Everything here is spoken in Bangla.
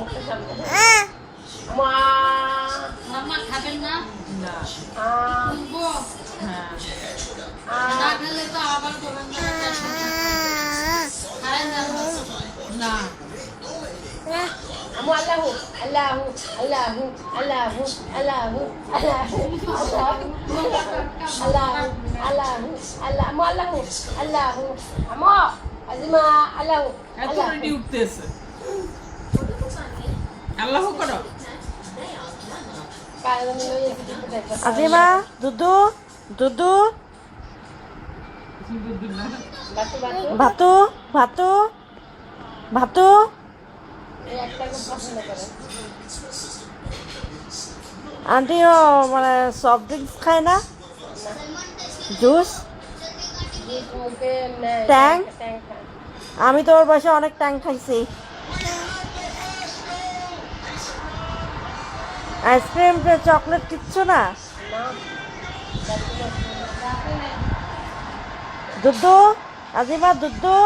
মুখটা সামনে। মা মামা খাবেন না? না। বলবো? হ্যাঁ। না খেলে তো আবার করবেন না। খায় না। না। আমু আল্লাহু আল্লাহু আল্লাহু আল্লাহু আল্লাহু আল্লাহু আল্লাহু আল্লাহু আল্লাহ আমু আল্লাহু আল্লাহু আমু আজিমা আল্লাহু এত রেডি উঠতেছে। আল্লাহ করো। আজিমা দুদু দুদু বাতু বাতু ভাতু ভাতু ভাতু এই একটা খুব পছন্দ করে। আন্টিও মানে সফট ড্রিঙ্কস খায় না, জুস। জিত মুখে নেয় ট্যাং? ট্যাং খায়। আমি তো ওর বয়সে অনেক ট্যাং খাইছি। আইসক্রিম চকলেট কিচ্ছু না। না বাতু বাতু দুধু আজিমা দুধু